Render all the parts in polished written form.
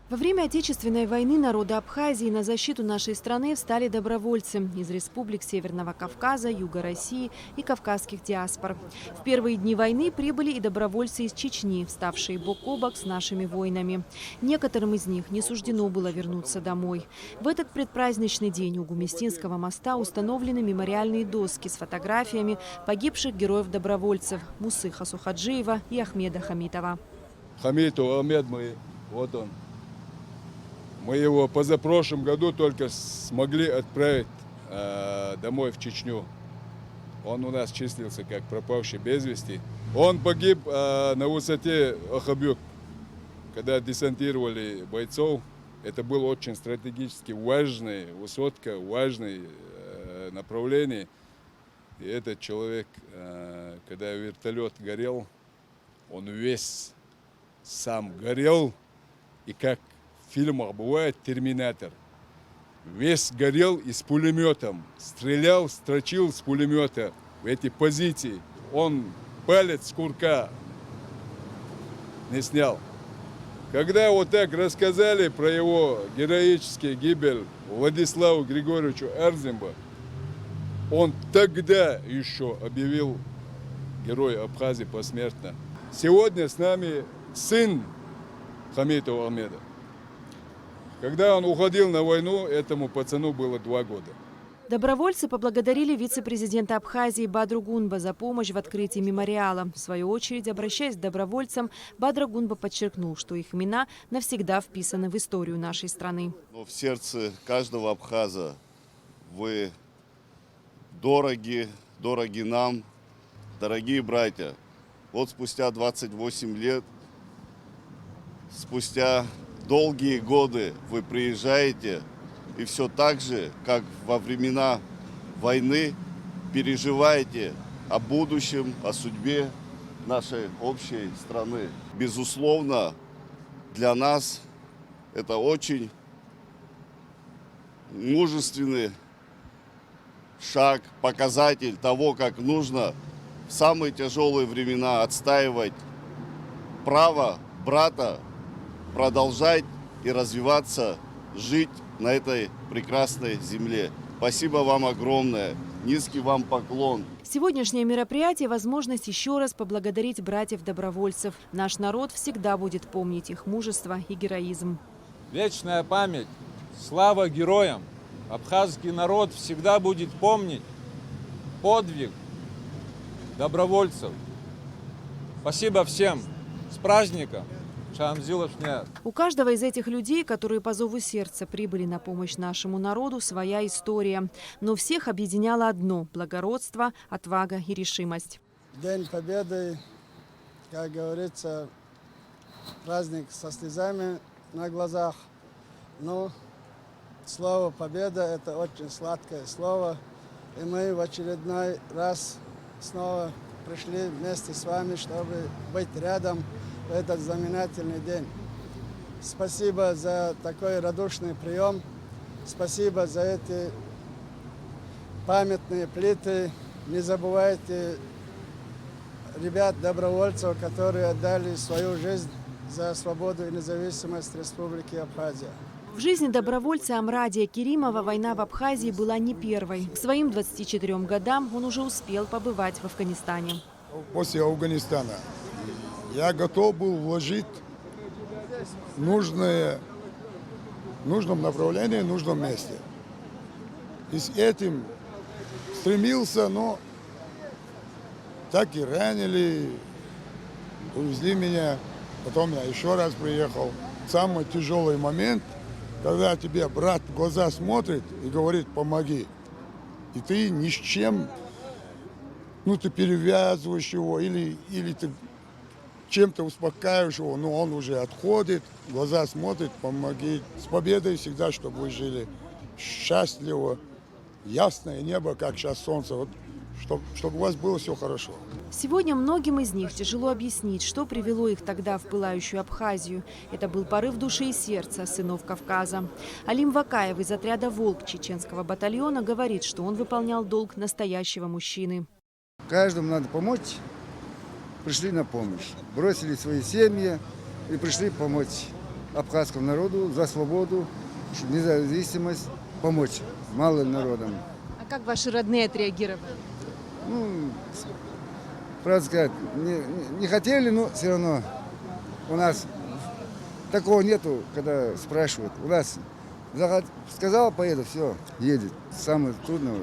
Во время Отечественной войны народы Абхазии на защиту нашей страны встали добровольцы из республик Северного Кавказа, Юга России и кавказских диаспор. В первые дни войны прибыли и добровольцы из Чечни, вставшие бок о бок с нашими воинами. Некоторым из них не суждено было вернуться домой. В этот предпраздничный день у Гуместинского моста установлены мемориальные доски с фотографиями погибших героев-добровольцев Мусы Хасухаджиева и Ахмеда Хамитова. Хамитов Ахмед мой, вот он. Мы его позапрошлом году только смогли отправить домой в Чечню. Он у нас числился как пропавший без вести. Он погиб на высоте Ахабюк, когда десантировали бойцов. Это было очень стратегически важная высотка, важное направление. И этот человек, когда вертолет горел, он весь сам горел. И как в фильмах бывает «Терминатор». Весь горел и с пулеметом. Стрелял, строчил с пулемета в эти позиции. Он палец с курка не снял. Когда вот так рассказали про его героическую гибель Владиславу Григорьевичу Арзимбо, он тогда еще объявил героя Абхазии посмертно. Сегодня с нами сын Хамитова Ахмеда. Когда он уходил на войну, этому пацану было 2 года. Добровольцы поблагодарили вице-президента Абхазии Бадру Гунба за помощь в открытии мемориала. В свою очередь, обращаясь к добровольцам, Бадра Гунба подчеркнул, что их имена навсегда вписаны в историю нашей страны. Но в сердце каждого абхаза вы дороги нам, дорогие братья. Вот спустя 28 лет, спустя долгие годы вы приезжаете и все так же, как во времена войны, переживаете о будущем, о судьбе нашей общей страны. Безусловно, для нас это очень мужественный шаг, показатель того, как нужно в самые тяжелые времена отстаивать право брата продолжать и развиваться, жить на этой прекрасной земле. Спасибо вам огромное. Низкий вам поклон. Сегодняшнее мероприятие – возможность еще раз поблагодарить братьев-добровольцев. Наш народ всегда будет помнить их мужество и героизм. Вечная память, слава героям. Абхазский народ всегда будет помнить подвиг добровольцев. Спасибо всем. С праздником! У каждого из этих людей, которые по зову сердца прибыли на помощь нашему народу, своя история. Но всех объединяло одно – благородство, отвага и решимость. День Победы, как говорится, праздник со слезами на глазах. Но слово «победа» – это очень сладкое слово. И мы в очередной раз снова пришли вместе с вами, чтобы быть рядом в этот знаменательный день. Спасибо за такой радушный прием. Спасибо за эти памятные плиты. Не забывайте ребят-добровольцев, которые отдали свою жизнь за свободу и независимость Республики Абхазия. В жизни добровольца Амрадия Керимова война в Абхазии была не первой. К своим 24 годам он уже успел побывать в Афганистане. После Афганистана я готов был вложить в нужном направлении, в нужном месте. И с этим стремился, но так и ранили, увезли меня. Потом я еще раз приехал. Самый тяжелый момент, когда тебе брат в глаза смотрит и говорит «помоги». И ты ни с чем, ты перевязываешь его или ты чем-то успокаиваешь его, но он уже отходит, в глаза смотрит, помоги. С победой всегда, чтобы вы жили счастливо, ясное небо, как сейчас солнце, вот, чтобы у вас было все хорошо. Сегодня многим из них тяжело объяснить, что привело их тогда в пылающую Абхазию. Это был порыв души и сердца сынов Кавказа. Алим Вакаев из отряда «Волк» чеченского батальона говорит, что он выполнял долг настоящего мужчины. Каждому надо помочь. Пришли на помощь. Бросили свои семьи и пришли помочь абхазскому народу за свободу, независимость, помочь малым народам. А как ваши родные отреагировали? Ну, правда сказать, не хотели, но все равно у нас такого нету, когда спрашивают. У нас сказал, поеду, все, едет. Самое трудное.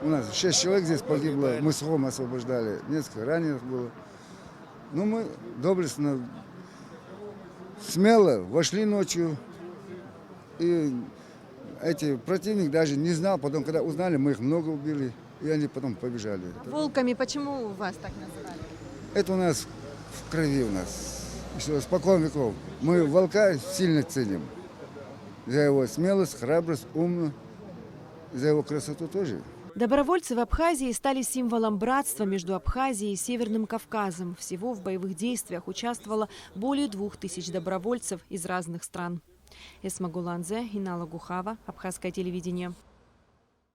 У нас 6 человек здесь погибло, мы с Хом освобождали, несколько раненых было. Ну, мы доблестно, смело вошли ночью. И эти противник даже не знал, потом, когда узнали, мы их много убили, и они потом побежали. Волками почему вас так назвали? Это у нас в крови у нас. Еще испокон веков. Мы волка сильно ценим. За его смелость, храбрость, умно. За его красоту тоже. Добровольцы в Абхазии стали символом братства между Абхазией и Северным Кавказом. Всего в боевых действиях участвовало более 2000 добровольцев из разных стран. Эсма Гуланзе, Инала Гухава, Абхазское телевидение.